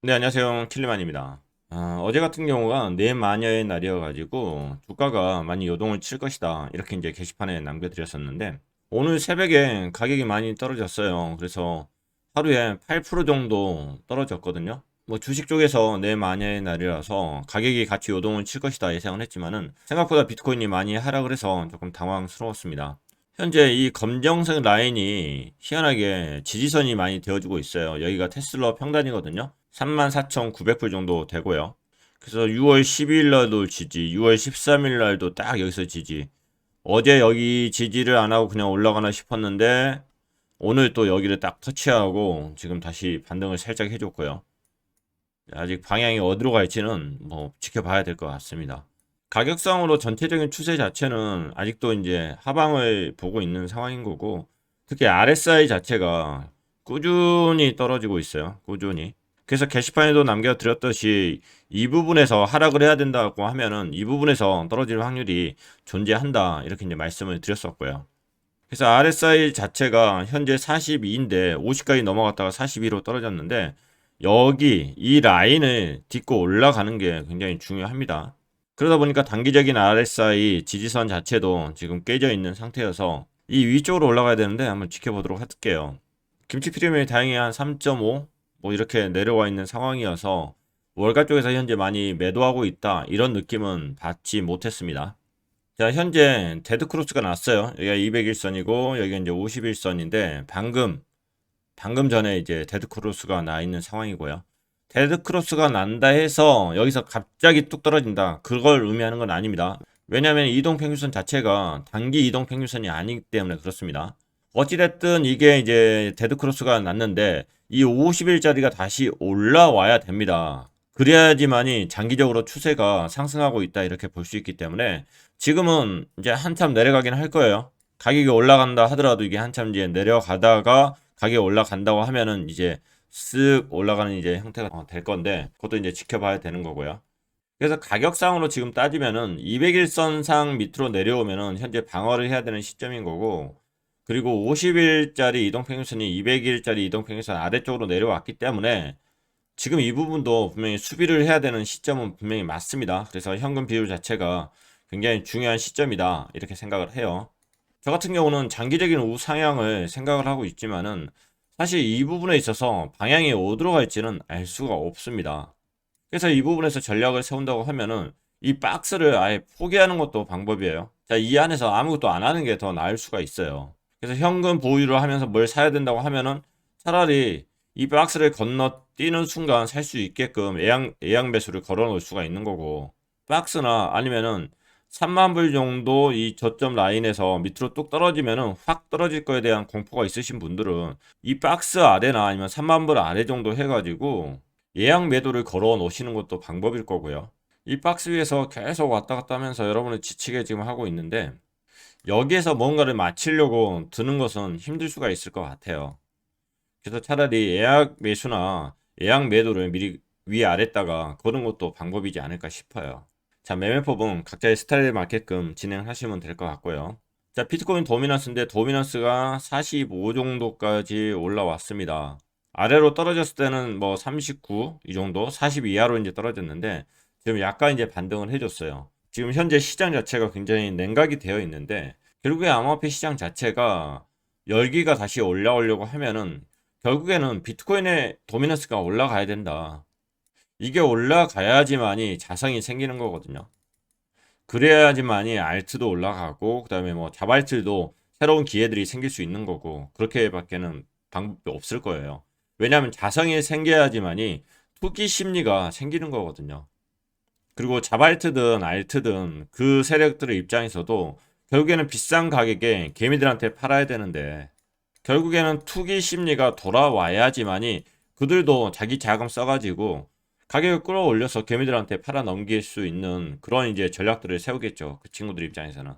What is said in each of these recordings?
네, 안녕하세요. 킬리만입니다. 어제 같은 경우가 내 마녀의 날이어가지고 주가가 많이 요동을 칠 것이다. 이렇게 이제 게시판에 남겨드렸었는데 오늘 새벽에 가격이 많이 떨어졌어요. 그래서 하루에 8% 정도 떨어졌거든요. 뭐 주식 쪽에서 내 마녀의 날이라서 가격이 같이 요동을 칠 것이다 예상을 했지만은 생각보다 비트코인이 많이 하락을 해서 조금 당황스러웠습니다. 현재 이 검정색 라인이 희한하게 지지선이 많이 되어주고 있어요. 여기가 테슬라 평단이거든요. 34,900불 정도 되고요. 그래서 6월 12일 날도 지지, 6월 13일 날도 딱 여기서 지지. 어제 여기 지지를 안 하고 그냥 올라가나 싶었는데 오늘 또 여기를 딱 터치하고 지금 다시 반등을 살짝 해줬고요. 아직 방향이 어디로 갈지는 뭐 지켜봐야 될 것 같습니다. 가격상으로 전체적인 추세 자체는 아직도 이제 하방을 보고 있는 상황인 거고, 특히 RSI 자체가 꾸준히 떨어지고 있어요. 꾸준히. 그래서 게시판에도 남겨드렸듯이 이 부분에서 하락을 해야 된다고 하면은 이 부분에서 떨어질 확률이 존재한다. 이렇게 이제 말씀을 드렸었고요. 그래서 RSI 자체가 현재 42인데 50까지 넘어갔다가 42로 떨어졌는데 여기 이 라인을 딛고 올라가는 게 굉장히 중요합니다. 그러다 보니까 단기적인 RSI 지지선 자체도 지금 깨져 있는 상태여서 이 위쪽으로 올라가야 되는데 한번 지켜보도록 할게요. 김치 프리미엄이 다행히 한 3.5 뭐 이렇게 내려와 있는 상황이어서 월가 쪽에서 현재 많이 매도하고 있다 이런 느낌은 받지 못했습니다. 자, 현재 데드크로스가 났어요. 여기가 201선이고 여기가 이제 51선인데 방금 전에 이제 데드크로스가 나 있는 상황이고요. 데드크로스가 난다 해서 여기서 갑자기 뚝 떨어진다. 그걸 의미하는 건 아닙니다. 왜냐하면 이동평균선 자체가 단기 이동평균선이 아니기 때문에 그렇습니다. 어찌됐든 이게 이제 데드크로스가 났는데 이 50일짜리가 다시 올라와야 됩니다. 그래야지만이 장기적으로 추세가 상승하고 있다 이렇게 볼 수 있기 때문에 지금은 이제 한참 내려가긴 할 거예요. 가격이 올라간다 하더라도 이게 한참 이제 내려가다가 가격이 올라간다고 하면은 이제 쓱 올라가는 이제 형태가 될 건데 그것도 이제 지켜봐야 되는 거고요. 그래서 가격상으로 지금 따지면은 200일선상 밑으로 내려오면은 현재 방어를 해야 되는 시점인 거고 그리고 50일짜리 이동평균선이 200일짜리 이동평균선 아래쪽으로 내려왔기 때문에 지금 이 부분도 분명히 수비를 해야 되는 시점은 분명히 맞습니다. 그래서 현금 비율 자체가 굉장히 중요한 시점이다 이렇게 생각을 해요. 저 같은 경우는 장기적인 우상향을 생각을 하고 있지만은 사실 이 부분에 있어서 방향이 어디로 갈지는 알 수가 없습니다. 그래서 이 부분에서 전략을 세운다고 하면은 이 박스를 아예 포기하는 것도 방법이에요. 자, 이 안에서 아무것도 안 하는 게 더 나을 수가 있어요. 그래서 현금 보유를 하면서 뭘 사야 된다고 하면은 차라리 이 박스를 건너뛰는 순간 살 수 있게끔 예약 매수를 걸어 놓을 수가 있는 거고 박스나 아니면은 3만 불 정도 이 저점 라인에서 밑으로 뚝 떨어지면은 확 떨어질 거에 대한 공포가 있으신 분들은 이 박스 아래나 아니면 3만 불 아래 정도 해가지고 예약 매도를 걸어 놓으시는 것도 방법일 거고요. 이 박스 위에서 계속 왔다 갔다 하면서 여러분을 지치게 지금 하고 있는데 여기에서 뭔가를 맞추려고 드는 것은 힘들 수가 있을 것 같아요. 그래서 차라리 예약 매수나 예약 매도를 미리 위아래다가 거는 것도 방법이지 않을까 싶어요. 자, 매매법은 각자의 스타일에 맞게끔 진행하시면 될 것 같고요. 자, 비트코인 도미넌스인데 도미넌스가 45 정도까지 올라왔습니다. 아래로 떨어졌을 때는 뭐 39 이 정도, 40 이하로 이제 떨어졌는데 지금 약간 이제 반등을 해줬어요. 지금 현재 시장 자체가 굉장히 냉각이 되어 있는데 결국에 암호화폐 시장 자체가 열기가 다시 올라오려고 하면은 결국에는 비트코인의 도미넌스가 올라가야 된다. 이게 올라가야지만이 자성이 생기는 거거든요. 그래야지만이 알트도 올라가고 그다음에 뭐 자발트도 새로운 기회들이 생길 수 있는 거고 그렇게밖에는 방법이 없을 거예요. 왜냐하면 자성이 생겨야지만이 투기 심리가 생기는 거거든요. 그리고 자발트든 알트든 그 세력들의 입장에서도 결국에는 비싼 가격에 개미들한테 팔아야 되는데 결국에는 투기 심리가 돌아와야지만이 그들도 자기 자금 써가지고 가격을 끌어올려서 개미들한테 팔아 넘길 수 있는 그런 이제 전략들을 세우겠죠. 그 친구들 입장에서는.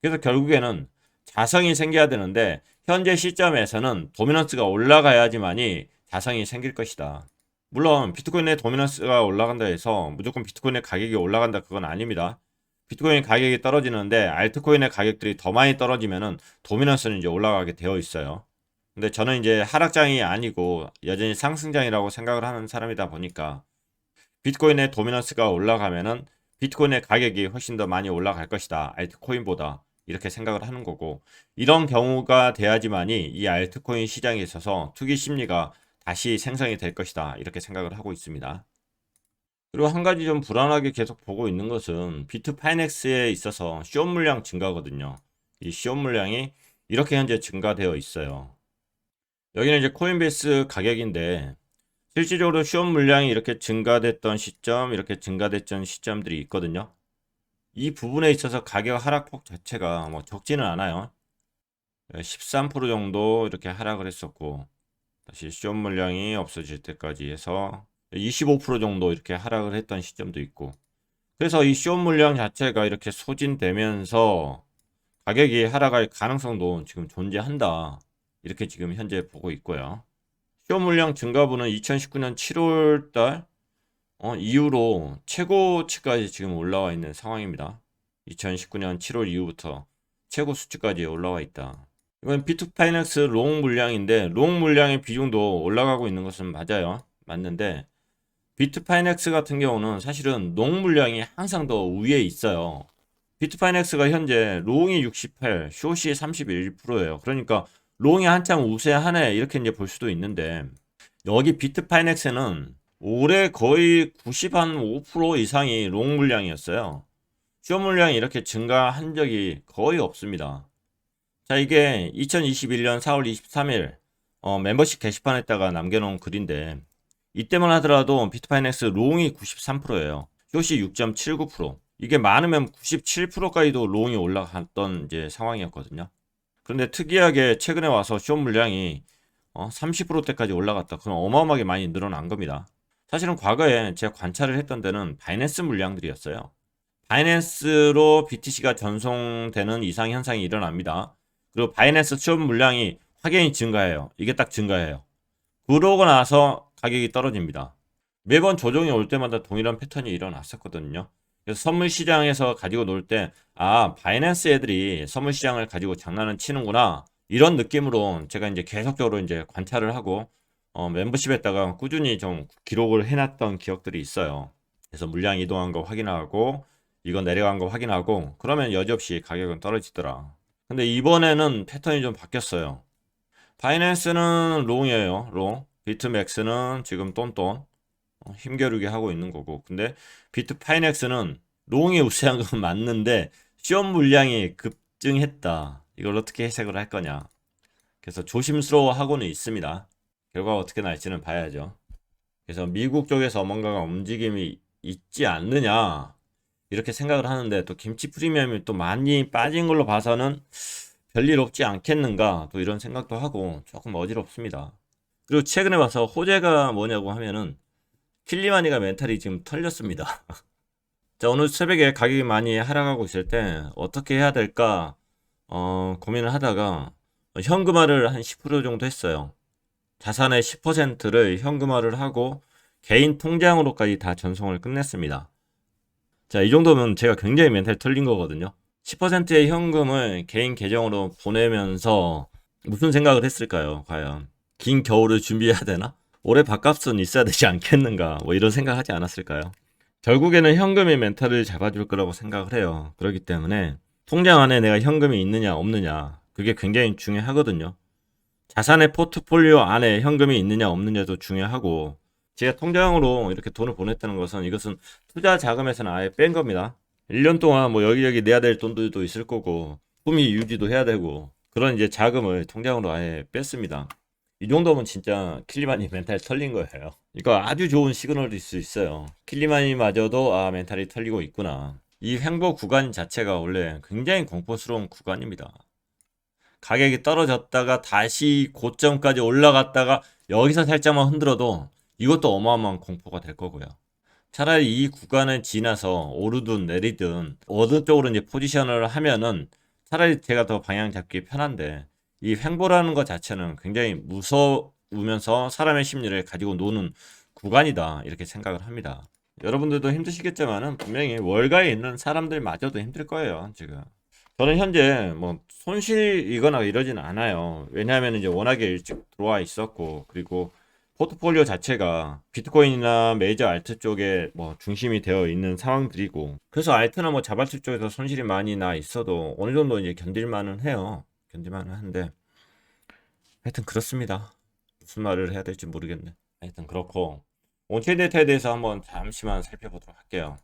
그래서 결국에는 자성이 생겨야 되는데 현재 시점에서는 도미넌스가 올라가야지만이 자성이 생길 것이다. 물론 비트코인의 도미넌스가 올라간다 해서 무조건 비트코인의 가격이 올라간다 그건 아닙니다. 비트코인 가격이 떨어지는데 알트코인의 가격들이 더 많이 떨어지면은 도미넌스는 이제 올라가게 되어 있어요. 근데 저는 이제 하락장이 아니고 여전히 상승장이라고 생각을 하는 사람이다 보니까 비트코인의 도미넌스가 올라가면은 비트코인의 가격이 훨씬 더 많이 올라갈 것이다. 알트코인보다. 이렇게 생각을 하는 거고, 이런 경우가 돼야지만이 이 알트코인 시장에 있어서 투기 심리가 다시 생성이 될 것이다. 이렇게 생각을 하고 있습니다. 그리고 한 가지 좀 불안하게 계속 보고 있는 것은 비트파이넥스에 있어서 시온 물량 증가거든요. 이 시온 물량이 이렇게 현재 증가되어 있어요. 여기는 이제 코인베이스 가격인데 실질적으로 시험 물량이 이렇게 증가됐던 시점, 이렇게 증가됐던 시점들이 있거든요. 이 부분에 있어서 가격 하락폭 자체가 뭐 적지는 않아요. 13% 정도 이렇게 하락을 했었고, 다시 시험 물량이 없어질 때까지 해서 25% 정도 이렇게 하락을 했던 시점도 있고, 그래서 이 시험 물량 자체가 이렇게 소진되면서 가격이 하락할 가능성도 지금 존재한다. 이렇게 지금 현재 보고 있고요. 시험 물량 증가분은 2019년 7월 달 이후로 최고치까지 지금 올라와 있는 상황입니다. 2019년 7월 이후부터 최고 수치까지 올라와 있다. 이건 비트파이넥스 롱 물량인데 롱 물량의 비중도 올라가고 있는 것은 맞아요. 맞는데 비트파이넥스 같은 경우는 사실은 롱 물량이 항상 더 위에 있어요. 비트파이넥스가 현재 롱이 68, 숏이 31%예요. 그러니까 롱이 한창 우세하네 이렇게 이제 볼 수도 있는데 여기 비트파이넥스는 올해 거의 95% 이상이 롱 물량이었어요. 숏 물량이 이렇게 증가한 적이 거의 없습니다. 자, 이게 2021년 4월 23일 멤버십 게시판에다가 남겨놓은 글인데 이때만 하더라도 비트파이넥스 롱이 93%예요. 숏이 6.79%. 이게 많으면 97%까지도 롱이 올라갔던 이제 상황이었거든요. 그런데 특이하게 최근에 와서 숏 물량이 30%대까지 올라갔다. 그럼 어마어마하게 많이 늘어난 겁니다. 사실은 과거에 제가 관찰을 했던 데는 바이낸스 물량들이었어요. 바이낸스로 BTC가 전송되는 이상 현상이 일어납니다. 그리고 바이낸스 숏 물량이 확연히 증가해요. 이게 딱 증가해요. 그러고 나서 가격이 떨어집니다. 매번 조정이 올 때마다 동일한 패턴이 일어났었거든요. 그래서 선물 시장에서 가지고 놀 때, 아, 바이낸스 애들이 선물 시장을 가지고 장난을 치는구나. 이런 느낌으로 제가 이제 계속적으로 이제 관찰을 하고, 멤버십에다가 꾸준히 좀 기록을 해놨던 기억들이 있어요. 그래서 물량 이동한 거 확인하고, 이거 내려간 거 확인하고, 그러면 여지없이 가격은 떨어지더라. 근데 이번에는 패턴이 좀 바뀌었어요. 바이낸스는 롱이에요, 롱. 비트맥스는 지금 똔똔. 힘겨루게 하고 있는 거고. 근데 비트파이넥스는 롱이 우세한 건 맞는데 시험 물량이 급증했다. 이걸 어떻게 해석을 할 거냐. 그래서 조심스러워하고는 있습니다. 결과가 어떻게 날지는 봐야죠. 그래서 미국 쪽에서 뭔가가 움직임이 있지 않느냐 이렇게 생각을 하는데 또 김치 프리미엄이 또 많이 빠진 걸로 봐서는 별일 없지 않겠는가 또 이런 생각도 하고 조금 어지럽습니다. 그리고 최근에 와서 호재가 뭐냐고 하면은 킬리마니가 멘탈이 지금 털렸습니다. 자, 오늘 새벽에 가격이 많이 하락하고 있을 때 어떻게 해야 될까 고민을 하다가 현금화를 한 10% 정도 했어요. 자산의 10%를 현금화를 하고 개인 통장으로까지 다 전송을 끝냈습니다. 자, 이 정도면 제가 굉장히 멘탈 털린 거거든요. 10%의 현금을 개인 계정으로 보내면서 무슨 생각을 했을까요? 과연 긴 겨울을 준비해야 되나? 올해 밥값은 있어야 되지 않겠는가? 뭐 이런 생각하지 않았을까요? 결국에는 현금이 멘탈을 잡아줄 거라고 생각을 해요. 그렇기 때문에 통장 안에 내가 현금이 있느냐 없느냐 그게 굉장히 중요하거든요. 자산의 포트폴리오 안에 현금이 있느냐 없느냐도 중요하고 제가 통장으로 이렇게 돈을 보냈다는 것은 이것은 투자 자금에서는 아예 뺀 겁니다. 1년 동안 뭐 여기저기 내야 될 돈들도 있을 거고 품위 유지도 해야 되고 그런 이제 자금을 통장으로 아예 뺐습니다. 이 정도면 진짜 킬리마니 멘탈 털린 거예요. 이거 아주 좋은 시그널일 수 있어요. 킬리마니마저도 아 멘탈이 털리고 있구나. 이 횡보 구간 자체가 원래 굉장히 공포스러운 구간입니다. 가격이 떨어졌다가 다시 고점까지 올라갔다가 여기서 살짝만 흔들어도 이것도 어마어마한 공포가 될 거고요. 차라리 이 구간을 지나서 오르든 내리든 어느 쪽으로 이제 포지션을 하면은 차라리 제가 더 방향 잡기 편한데 이 횡보라는 것 자체는 굉장히 무서우면서 사람의 심리를 가지고 노는 구간이다 이렇게 생각을 합니다. 여러분들도 힘드시겠지만은 분명히 월가에 있는 사람들마저도 힘들 거예요 지금. 저는 현재 뭐 손실이거나 이러진 않아요. 왜냐하면 이제 워낙에 일찍 들어와 있었고, 그리고 포트폴리오 자체가 비트코인이나 메이저 알트 쪽에 뭐 중심이 되어 있는 상황들이고, 그래서 알트나 뭐 자발트 쪽에서 손실이 많이 나 있어도 어느 정도 이제 견딜만은 해요. 견딜만은 한데, 하여튼 그렇습니다. 무슨 말을 해야 될지 모르겠네. 하여튼 그렇고, 온체인 데이터에 대해서 한번 잠시만 살펴보도록 할게요.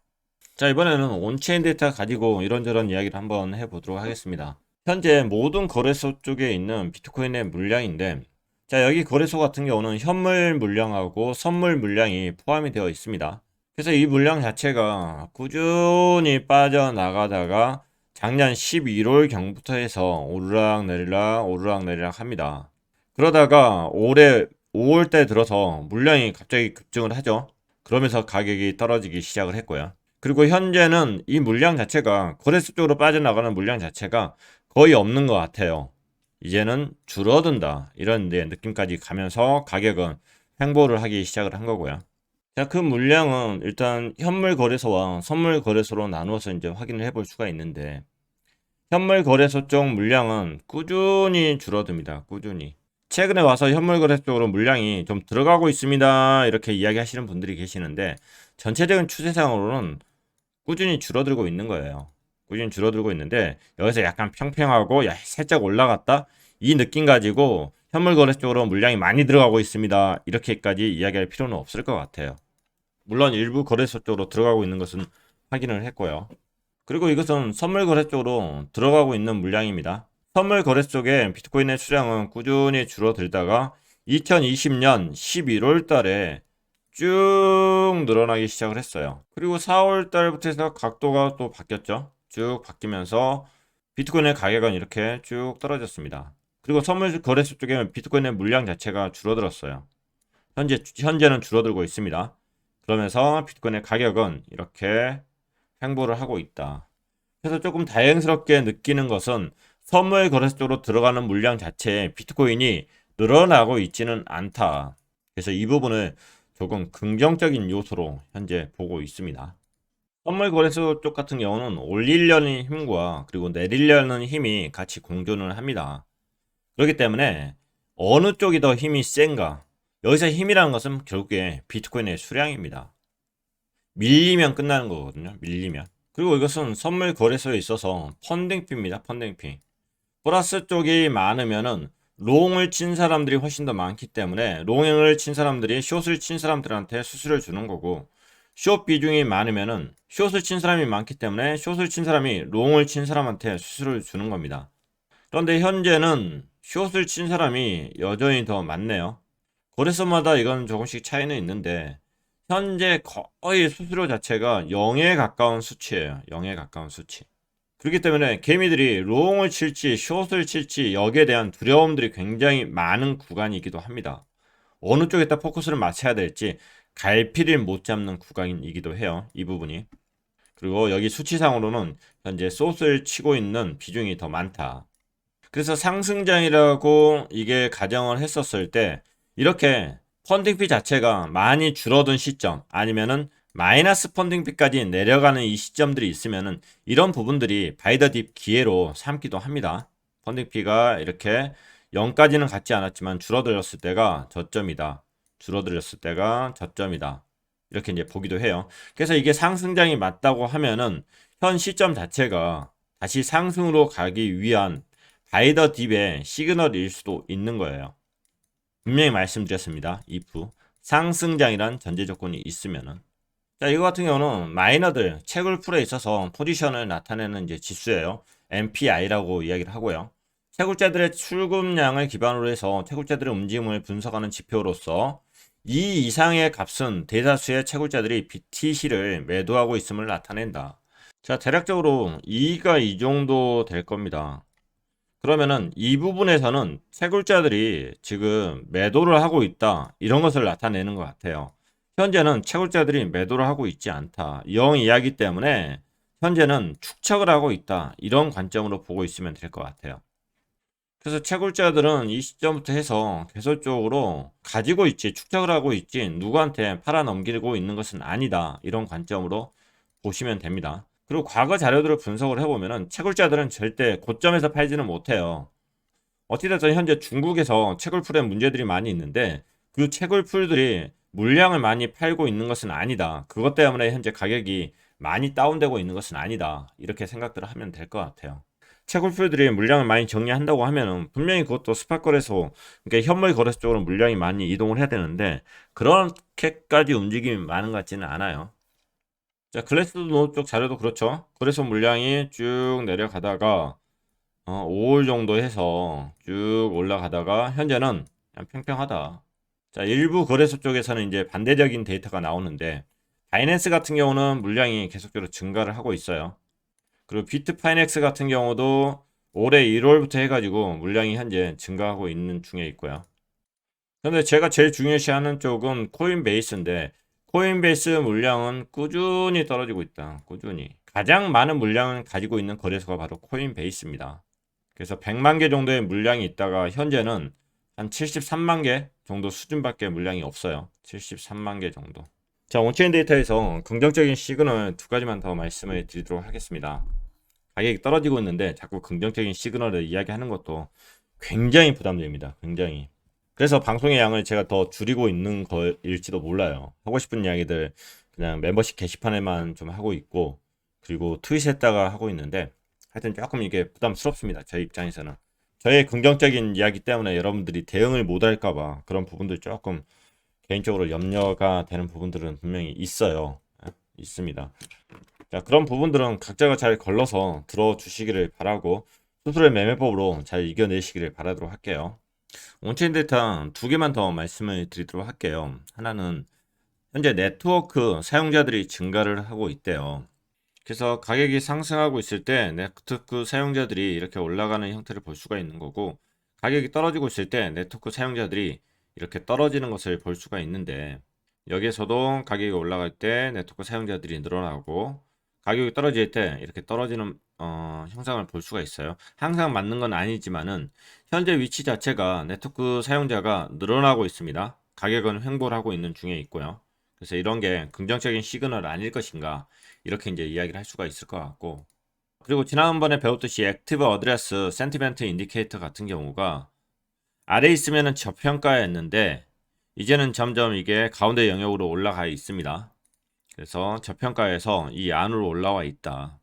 자, 이번에는 온체인 데이터 가지고 이런저런 이야기를 한번 해보도록 하겠습니다. 현재 모든 거래소 쪽에 있는 비트코인의 물량인데, 자, 여기 거래소 같은 경우는 현물 물량하고 선물 물량이 포함이 되어 있습니다. 그래서 이 물량 자체가 꾸준히 빠져나가다가 작년 11월 경부터 해서 오르락 내리락 합니다. 그러다가 올해 5월 때 들어서 물량이 갑자기 급증을 하죠. 그러면서 가격이 떨어지기 시작을 했고요. 그리고 현재는 이 물량 자체가 거래소 쪽으로 빠져나가는 물량 자체가 거의 없는 것 같아요. 이제는 줄어든다 이런 느낌까지 가면서 가격은 횡보를 하기 시작을 한 거고요. 자, 그 물량은 일단 현물 거래소와 선물 거래소로 나누어서 이제 확인을 해볼 수가 있는데, 현물 거래소 쪽 물량은 꾸준히 줄어듭니다. 꾸준히. 최근에 와서 현물 거래소 쪽으로 물량이 좀 들어가고 있습니다. 이렇게 이야기하시는 분들이 계시는데, 전체적인 추세상으로는 꾸준히 줄어들고 있는 거예요. 꾸준히 줄어들고 있는데, 여기서 약간 평평하고 야, 살짝 올라갔다 이 느낌 가지고 현물 거래소 쪽으로 물량이 많이 들어가고 있습니다. 이렇게까지 이야기할 필요는 없을 것 같아요. 물론 일부 거래소 쪽으로 들어가고 있는 것은 확인을 했고요. 그리고 이것은 선물 거래 쪽으로 들어가고 있는 물량입니다. 선물 거래 쪽에 비트코인의 수량은 꾸준히 줄어들다가 2020년 11월 달에 쭉 늘어나기 시작을 했어요. 그리고 4월 달부터 해서 각도가 또 바뀌었죠. 쭉 바뀌면서 비트코인의 가격은 이렇게 쭉 떨어졌습니다. 그리고 선물 거래소 쪽에 비트코인의 물량 자체가 줄어들었어요. 현재는 줄어들고 있습니다. 그러면서 비트코인의 가격은 이렇게 횡보를 하고 있다. 그래서 조금 다행스럽게 느끼는 것은 선물 거래소 쪽으로 들어가는 물량 자체에 비트코인이 늘어나고 있지는 않다. 그래서 이 부분을 조금 긍정적인 요소로 현재 보고 있습니다. 선물 거래소 쪽 같은 경우는 올리려는 힘과 그리고 내리려는 힘이 같이 공존을 합니다. 그렇기 때문에 어느 쪽이 더 힘이 센가? 여기서 힘이라는 것은 결국에 비트코인의 수량입니다. 밀리면 끝나는 거거든요. 밀리면. 그리고 이것은 선물 거래소에 있어서 펀딩피입니다. 펀딩피. 플러스 쪽이 많으면은 롱을 친 사람들이 훨씬 더 많기 때문에 롱을 친 사람들이 숏을 친 사람들한테 수수료를 주는 거고, 숏 비중이 많으면은 숏을 친 사람이 많기 때문에 숏을 친 사람이 롱을 친 사람한테 수수료를 주는 겁니다. 그런데 현재는 숏을 친 사람이 여전히 더 많네요. 거래소마다 이건 조금씩 차이는 있는데 현재 거의 수수료 자체가 0에 가까운 수치예요. 0에 가까운 수치. 그렇기 때문에 개미들이 롱을 칠지 숏을 칠지 여기에 대한 두려움들이 굉장히 많은 구간이기도 합니다. 어느 쪽에다 포커스를 맞춰야 될지 갈피를 못 잡는 구간이기도 해요. 이 부분이. 그리고 여기 수치상으로는 현재 숏을 치고 있는 비중이 더 많다. 그래서 상승장이라고 이게 가정을 했었을 때 이렇게 펀딩피 자체가 많이 줄어든 시점 아니면은 마이너스 펀딩피까지 내려가는 이 시점들이 있으면은 이런 부분들이 바이 더 딥 기회로 삼기도 합니다. 펀딩피가 이렇게 0까지는 갔지 않았지만 줄어들었을 때가 저점이다. 줄어들었을 때가 저점이다. 이렇게 이제 보기도 해요. 그래서 이게 상승장이 맞다고 하면은 현 시점 자체가 다시 상승으로 가기 위한 바이 더 딥의 시그널일 수도 있는 거예요. 분명히 말씀드렸습니다. if 상승장이란 전제 조건이 있으면은. 자, 이거 같은 경우는 마이너들 채굴풀에 있어서 포지션을 나타내는 이제 지수예요. MPI라고 이야기를 하고요. 채굴자들의 출금량을 기반으로 해서 채굴자들의 움직임을 분석하는 지표로서 이 이상의 값은 대다수의 채굴자들이 BTC를 매도하고 있음을 나타낸다. 자, 대략적으로 2가 이 정도 될 겁니다. 그러면은 이 부분에서는 채굴자들이 지금 매도를 하고 있다 이런 것을 나타내는 것 같아요. 현재는 채굴자들이 매도를 하고 있지 않다 0 이하기 때문에 현재는 축척을 하고 있다 이런 관점으로 보고 있으면 될 것 같아요. 그래서 채굴자들은 이 시점부터 해서 계속적으로 가지고 있지 축척을 하고 있지 누구한테 팔아 넘기고 있는 것은 아니다 이런 관점으로 보시면 됩니다. 그리고 과거 자료들을 분석을 해보면은 채굴자들은 절대 고점에서 팔지는 못해요. 어찌됐든 현재 중국에서 채굴풀에 문제들이 많이 있는데 그 채굴풀들이 물량을 많이 팔고 있는 것은 아니다. 그것 때문에 현재 가격이 많이 다운되고 있는 것은 아니다. 이렇게 생각들을 하면 될 것 같아요. 채굴풀들이 물량을 많이 정리한다고 하면은 분명히 그것도 스팟 거래소, 그러니까 현물 거래소 쪽으로 물량이 많이 이동을 해야 되는데 그렇게까지 움직임이 많은 것 같지는 않아요. 자, 글래스노드 쪽 자료도 그렇죠. 거래소 물량이 쭉 내려가다가 5월 정도 해서 쭉 올라가다가 현재는 그냥 평평하다. 자, 일부 거래소 쪽에서는 이제 반대적인 데이터가 나오는데 바이낸스 같은 경우는 물량이 계속적으로 증가를 하고 있어요. 그리고 비트파이넥스 같은 경우도 올해 1월부터 해가지고 물량이 현재 증가하고 있는 중에 있고요. 근데 제가 제일 중요시하는 쪽은 코인베이스인데 코인베이스 물량은 꾸준히 떨어지고 있다. 꾸준히. 가장 많은 물량을 가지고 있는 거래소가 바로 코인베이스입니다. 그래서 100만 개 정도의 물량이 있다가 현재는 한 73만 개 정도 수준밖에 물량이 없어요. 73만 개 정도. 자, 온체인 데이터에서 긍정적인 시그널 두 가지만 더 말씀을 드리도록 하겠습니다. 가격이 떨어지고 있는데 자꾸 긍정적인 시그널을 이야기하는 것도 굉장히 부담됩니다. 굉장히. 그래서 방송의 양을 제가 더 줄이고 있는 거일지도 몰라요. 하고 싶은 이야기들 그냥 멤버십 게시판에만 좀 하고 있고 그리고 트윗에다가 하고 있는데 하여튼 조금 이게 부담스럽습니다. 제 입장에서는. 저의 긍정적인 이야기 때문에 여러분들이 대응을 못 할까봐 그런 부분들 조금 개인적으로 염려가 되는 부분들은 분명히 있어요. 있습니다. 자, 그런 부분들은 각자가 잘 걸러서 들어주시기를 바라고 스스로의 매매법으로 잘 이겨내시기를 바라도록 할게요. 온체인 데이터 두 개만 더 말씀을 드리도록 할게요. 하나는 현재 네트워크 사용자들이 증가를 하고 있대요. 그래서 가격이 상승하고 있을 때 네트워크 사용자들이 이렇게 올라가는 형태를 볼 수가 있는 거고 가격이 떨어지고 있을 때 네트워크 사용자들이 이렇게 떨어지는 것을 볼 수가 있는데 여기에서도 가격이 올라갈 때 네트워크 사용자들이 늘어나고 가격이 떨어질 때 이렇게 떨어지는 형상을 볼 수가 있어요. 항상 맞는 건 아니지만은 현재 위치 자체가 네트워크 사용자가 늘어나고 있습니다. 가격은 횡보를 하고 있는 중에 있고요. 그래서 이런 게 긍정적인 시그널 아닐 것인가 이렇게 이제 이야기를 할 수가 있을 것 같고 그리고 지난번에 배웠듯이 액티브 어드레스 센티멘트 인디케이터 같은 경우가 아래 있으면은 저평가였는데 이제는 점점 이게 가운데 영역으로 올라가 있습니다. 그래서 저평가에서 이 안으로 올라와 있다.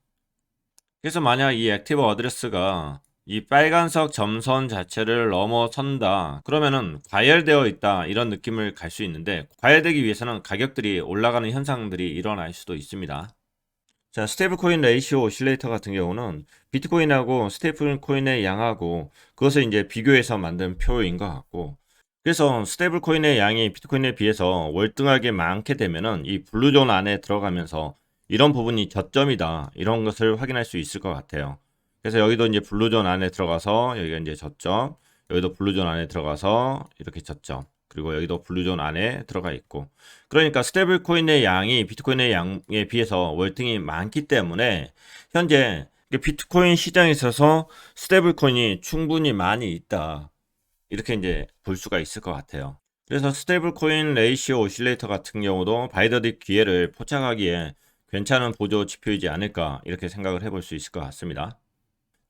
그래서 만약 이 액티브 어드레스가 이 빨간색 점선 자체를 넘어선다. 그러면은 과열되어 있다. 이런 느낌을 갈 수 있는데 과열되기 위해서는 가격들이 올라가는 현상들이 일어날 수도 있습니다. 자, 스테이블 코인 레이시오 오실레이터 같은 경우는 비트코인하고 스테이블 코인의 양하고 그것을 이제 비교해서 만든 표인 것 같고 그래서 스테이블 코인의 양이 비트코인에 비해서 월등하게 많게 되면은 이 블루존 안에 들어가면서 이런 부분이 저점이다. 이런 것을 확인할 수 있을 것 같아요. 그래서 여기도 이제 블루존 안에 들어가서 여기가 이제 저점, 여기도 블루존 안에 들어가서 이렇게 저점, 그리고 여기도 블루존 안에 들어가 있고. 그러니까 스테이블 코인의 양이 비트코인의 양에 비해서 월등히 많기 때문에 현재 비트코인 시장에 있어서 스테이블 코인이 충분히 많이 있다. 이렇게 이제 볼 수가 있을 것 같아요. 그래서 스테이블 코인 레이시오 오실레이터 같은 경우도 바이더딕 기회를 포착하기에 괜찮은 보조 지표이지 않을까 이렇게 생각을 해볼 수 있을 것 같습니다.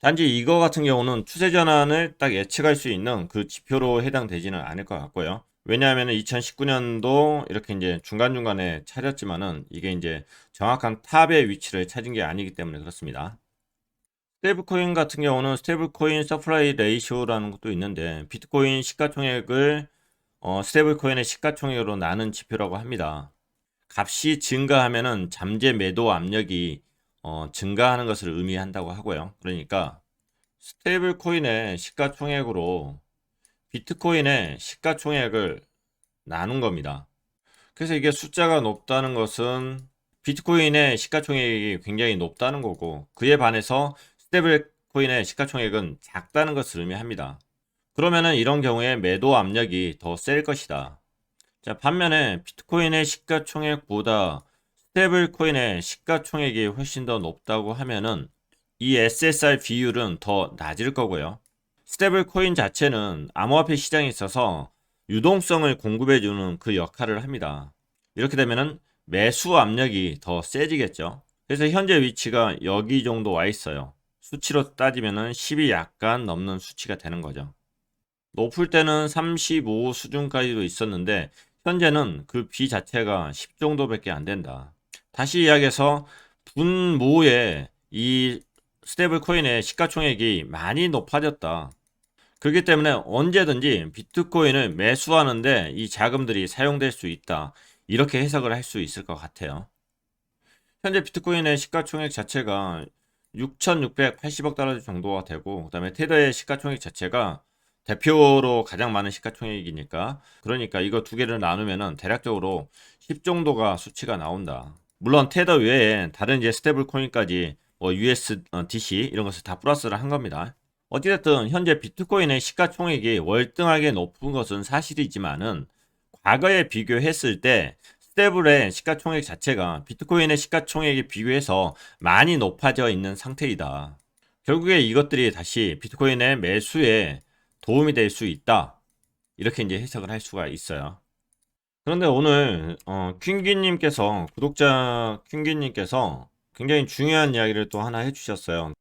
단지 이거 같은 경우는 추세 전환을 딱 예측할 수 있는 그 지표로 해당되지는 않을 것 같고요. 왜냐하면 2019년도 이렇게 이제 중간중간에 차렸지만은 이게 이제 정확한 탑의 위치를 찾은 게 아니기 때문에 그렇습니다. 스테이블 코인 같은 경우는 스테이블 코인 서플라이 레이쇼라는 것도 있는데 비트코인 시가총액을 스테이블 코인의 시가총액으로 나눈 지표라고 합니다. 값이 증가하면은 잠재 매도 압력이 증가하는 것을 의미한다고 하고요. 그러니까 스테이블 코인의 시가총액으로 비트코인의 시가총액을 나눈 겁니다. 그래서 이게 숫자가 높다는 것은 비트코인의 시가총액이 굉장히 높다는 거고 그에 반해서 스테이블 코인의 시가총액은 작다는 것을 의미합니다. 그러면은 이런 경우에 매도 압력이 더 셀 것이다. 자, 반면에 비트코인의 시가총액보다 스테이블 코인의 시가총액이 훨씬 더 높다고 하면은 이 SSR 비율은 더 낮을 거고요. 스테이블 코인 자체는 암호화폐 시장에 있어서 유동성을 공급해주는 그 역할을 합니다. 이렇게 되면은 매수 압력이 더 세지겠죠. 그래서 현재 위치가 여기 정도 와 있어요. 수치로 따지면은 10이 약간 넘는 수치가 되는 거죠. 높을 때는 35 수준까지도 있었는데 현재는 그 B 자체가 10 정도밖에 안 된다. 다시 이야기해서 분모에 이 스테이블 코인의 시가총액이 많이 높아졌다. 그렇기 때문에 언제든지 비트코인을 매수하는데 이 자금들이 사용될 수 있다. 이렇게 해석을 할 수 있을 것 같아요. 현재 비트코인의 시가총액 자체가 6,680억 달러 정도가 되고, 그다음에 테더의 시가총액 자체가 대표로 가장 많은 시가총액이니까, 그러니까 이거 두 개를 나누면은 대략적으로 10 정도가 수치가 나온다. 물론 테더 외에 다른 이제 스테이블 코인까지 뭐 USDC 이런 것을 다 플러스를 한 겁니다. 어찌됐든 현재 비트코인의 시가총액이 월등하게 높은 것은 사실이지만은 과거에 비교했을 때 스테이블의 시가총액 자체가 비트코인의 시가총액에 비교해서 많이 높아져 있는 상태이다. 결국에 이것들이 다시 비트코인의 매수에 도움이 될 수 있다. 이렇게 이제 해석을 할 수가 있어요. 그런데 오늘 퀸기님께서 구독자 퀸기님께서 굉장히 중요한 이야기를 또 하나 해주셨어요.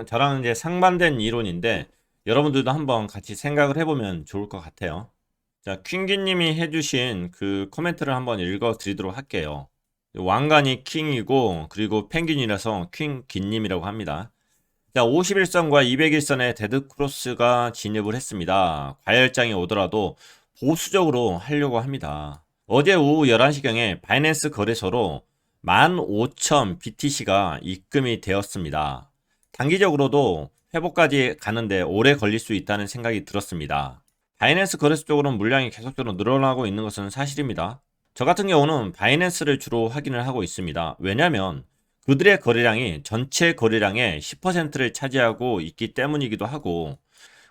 저랑 이제 상반된 이론인데 여러분들도 한번 같이 생각을 해보면 좋을 것 같아요. 자, 퀸기님이 해주신 그 코멘트를 한번 읽어드리도록 할게요. 왕관이 킹이고 그리고 펭귄이라서 퀸기님이라고 합니다. 자, 51선과 201선에 데드크로스가 진입을 했습니다. 과열장이 오더라도 보수적으로 하려고 합니다. 어제 오후 11시경에 바이낸스 거래소로 15,000 BTC가 입금이 되었습니다. 단기적으로도 회복까지 가는데 오래 걸릴 수 있다는 생각이 들었습니다. 바이낸스 거래소 쪽으로는 물량이 계속적으로 늘어나고 있는 것은 사실입니다. 저 같은 경우는 바이낸스를 주로 확인을 하고 있습니다. 왜냐하면 그들의 거래량이 전체 거래량의 10%를 차지하고 있기 때문이기도 하고,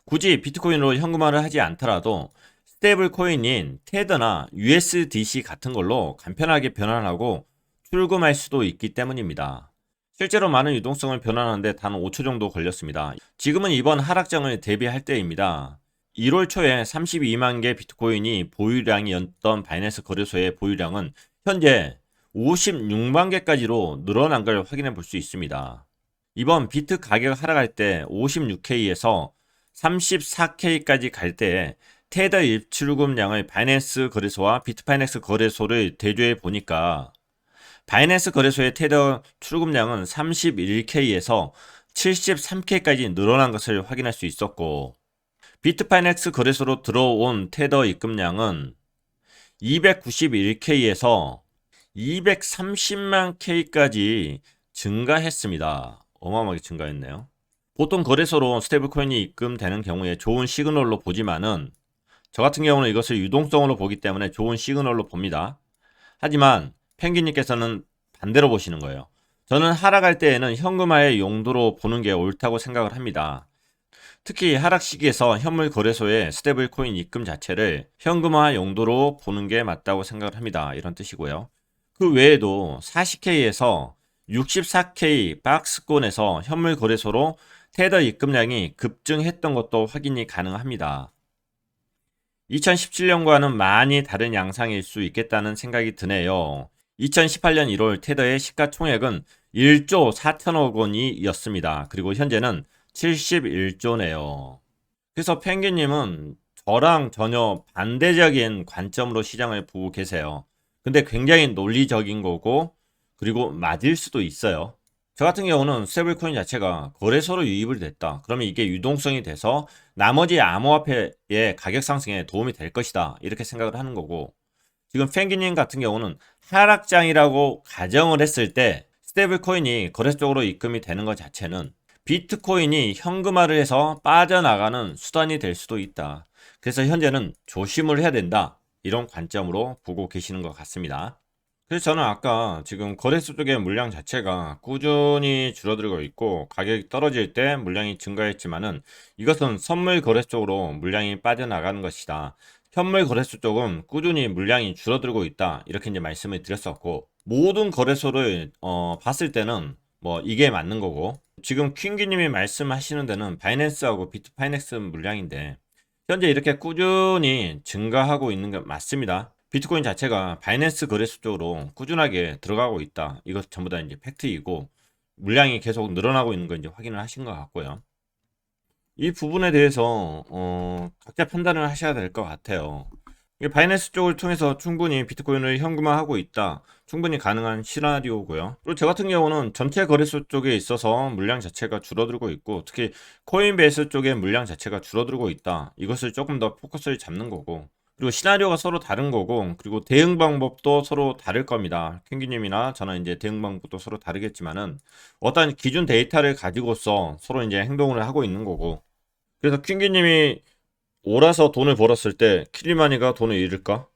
굳이 비트코인으로 현금화를 하지 않더라도 스테이블 코인인 테더나 USDC 같은 걸로 간편하게 변환하고 출금할 수도 있기 때문입니다. 실제로 많은 유동성을 변환하는데 단 5초 정도 걸렸습니다. 지금은 이번 하락장을 대비할 때입니다. 1월 초에 32만 개 비트코인이 보유량이었던 바이낸스 거래소의 보유량은 현재 56만 개까지로 늘어난 걸 확인해 볼 수 있습니다. 이번 비트 가격 하락할 때 56K에서 34K까지 갈 때 테더 입출금량을 바이낸스 거래소와 비트파이넥스 거래소를 대조해 보니까 바이낸스 거래소의 테더 출금량은 31K에서 73K까지 늘어난 것을 확인할 수 있었고, 비트파이넥스 거래소로 들어온 테더 입금량은 291K에서 230만 K까지 증가했습니다. 어마어마하게 증가했네요. 보통 거래소로 스테이블 코인이 입금되는 경우에 좋은 시그널로 보지만은 저 같은 경우는 이것을 유동성으로 보기 때문에 좋은 시그널로 봅니다. 하지만 펭귄님께서는 반대로 보시는 거예요. 저는 하락할 때에는 현금화의 용도로 보는 게 옳다고 생각을 합니다. 특히 하락 시기에서 현물 거래소의 스테이블 코인 입금 자체를 현금화 용도로 보는 게 맞다고 생각을 합니다. 이런 뜻이고요. 그 외에도 40K에서 64K 박스권에서 현물 거래소로 테더 입금량이 급증했던 것도 확인이 가능합니다. 2017년과는 많이 다른 양상일 수 있겠다는 생각이 드네요. 2018년 1월 테더의 시가총액은 1조 4천억 원이었습니다. 그리고 현재는 71조네요. 그래서 펭귄님은 저랑 전혀 반대적인 관점으로 시장을 보고 계세요. 근데 굉장히 논리적인 거고, 그리고 맞을 수도 있어요. 저 같은 경우는 스테이블 코인 자체가 거래소로 유입을 됐다. 그러면 이게 유동성이 돼서 나머지 암호화폐의 가격 상승에 도움이 될 것이다. 이렇게 생각을 하는 거고, 지금 펭귄님 같은 경우는 하락장이라고 가정을 했을 때 스테이블 코인이 거래소 쪽으로 입금이 되는 것 자체는 비트코인이 현금화를 해서 빠져나가는 수단이 될 수도 있다. 그래서 현재는 조심을 해야 된다. 이런 관점으로 보고 계시는 것 같습니다. 그래서 저는 아까 지금 거래소 쪽의 물량 자체가 꾸준히 줄어들고 있고 가격이 떨어질 때 물량이 증가했지만은 이것은 선물 거래소 쪽으로 물량이 빠져나가는 것이다. 현물 거래소 쪽은 꾸준히 물량이 줄어들고 있다. 이렇게 이제 말씀을 드렸었고, 모든 거래소를 봤을 때는 뭐 이게 맞는 거고, 지금 퀸기님이 말씀하시는 데는 바이낸스하고 비트파이넥스 물량인데 현재 이렇게 꾸준히 증가하고 있는 게 맞습니다. 비트코인 자체가 바이낸스 거래소 쪽으로 꾸준하게 들어가고 있다. 이것 전부 다 이제 팩트이고 물량이 계속 늘어나고 있는 거 이제 확인을 하신 것 같고요. 이 부분에 대해서 각자 판단을 하셔야 될 것 같아요. 이게 바이낸스 쪽을 통해서 충분히 비트코인을 현금화하고 있다. 충분히 가능한 시나리오고요. 그리고 저 같은 경우는 전체 거래소 쪽에 있어서 물량 자체가 줄어들고 있고 특히 코인베이스 쪽의 물량 자체가 줄어들고 있다. 이것을 조금 더 포커스를 잡는 거고 그리고 시나리오가 서로 다른 거고 그리고 대응 방법도 서로 다를 겁니다. 캥기님이나 저는 이제 대응 방법도 서로 다르겠지만은 어떤 기준 데이터를 가지고서 서로 이제 행동을 하고 있는 거고 그래서 퀸기님이 올아서 돈을 벌었을 때 킬리마니가 돈을 잃을까?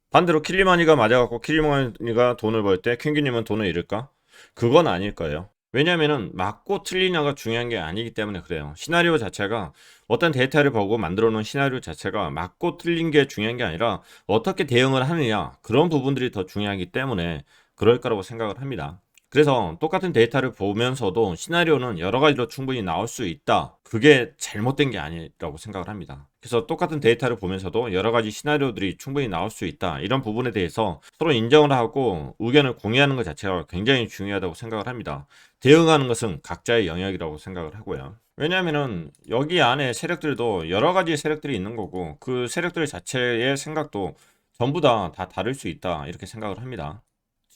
반대로 킬리마니가 맞아갖고 킬리마니가 돈을 벌 때 퀸기님은 돈을 잃을까? 그건 아닐 거예요. 왜냐면은 맞고 틀리냐가 중요한 게 아니기 때문에 그래요. 시나리오 자체가 어떤 데이터를 보고 만들어 놓은 시나리오 자체가 맞고 틀린 게 중요한 게 아니라 어떻게 대응을 하느냐 그런 부분들이 더 중요하기 때문에 그럴 거라고 생각을 합니다. 그래서 똑같은 데이터를 보면서도 시나리오는 여러 가지로 충분히 나올 수 있다. 그게 잘못된 게 아니라고 생각을 합니다. 그래서 똑같은 데이터를 보면서도 여러 가지 시나리오들이 충분히 나올 수 있다. 이런 부분에 대해서 서로 인정을 하고 의견을 공유하는 것 자체가 굉장히 중요하다고 생각을 합니다. 대응하는 것은 각자의 영역이라고 생각을 하고요. 왜냐하면은 여기 안에 세력들도 여러 가지 세력들이 있는 거고 그 세력들 자체의 생각도 전부 다 다를 수 있다. 이렇게 생각을 합니다.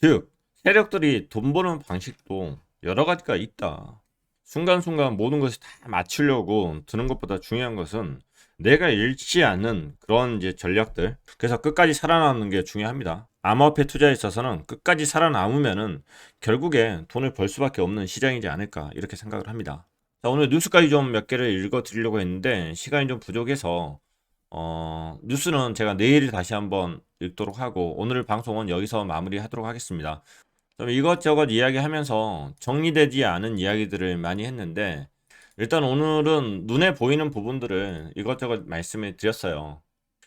즉 세력들이 돈 버는 방식도 여러 가지가 있다. 순간순간 모든 것을 다 맞추려고 드는 것보다 중요한 것은 내가 잃지 않는 그런 이제 전략들. 그래서 끝까지 살아남는 게 중요합니다. 암호화폐 투자에 있어서는 끝까지 살아남으면은 결국에 돈을 벌 수밖에 없는 시장이지 않을까 이렇게 생각을 합니다. 자, 오늘 뉴스까지 좀 몇 개를 읽어 드리려고 했는데 시간이 좀 부족해서 뉴스는 제가 내일 다시 한번 읽도록 하고 오늘 방송은 여기서 마무리하도록 하겠습니다. 좀 이것저것 이야기하면서 정리되지 않은 이야기들을 많이 했는데 일단 오늘은 눈에 보이는 부분들을 이것저것 말씀을 드렸어요.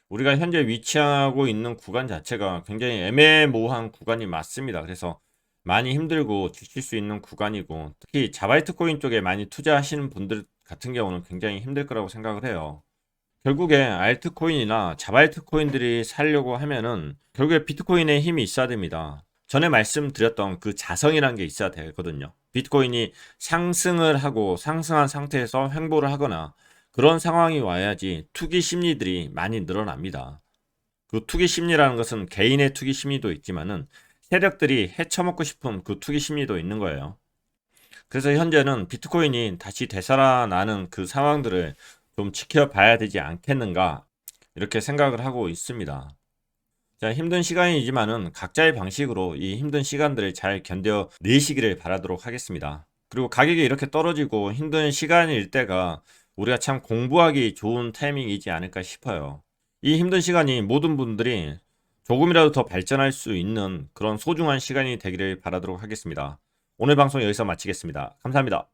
우리가 현재 위치하고 있는 구간 자체가 굉장히 애매모호한 구간이 맞습니다. 그래서 많이 힘들고 지칠 수 있는 구간이고 특히 자바이트 코인 쪽에 많이 투자하시는 분들 같은 경우는 굉장히 힘들 거라고 생각을 해요. 결국에 알트코인이나 자바이트 코인들이 살려고 하면은 결국에 비트코인의 힘이 있어야 됩니다. 전에 말씀드렸던 그 자성이라는 게 있어야 되거든요. 비트코인이 상승을 하고 상승한 상태에서 횡보를 하거나 그런 상황이 와야지 투기 심리들이 많이 늘어납니다. 그 투기 심리라는 것은 개인의 투기 심리도 있지만은 세력들이 헤쳐먹고 싶은 그 투기 심리도 있는 거예요. 그래서 현재는 비트코인이 다시 되살아나는 그 상황들을 좀 지켜봐야 되지 않겠는가 이렇게 생각을 하고 있습니다. 자, 힘든 시간이지만은 각자의 방식으로 이 힘든 시간들을 잘 견뎌내시기를 바라도록 하겠습니다. 그리고 가격이 이렇게 떨어지고 힘든 시간일 때가 우리가 참 공부하기 좋은 타이밍이지 않을까 싶어요. 이 힘든 시간이 모든 분들이 조금이라도 더 발전할 수 있는 그런 소중한 시간이 되기를 바라도록 하겠습니다. 오늘 방송 여기서 마치겠습니다. 감사합니다.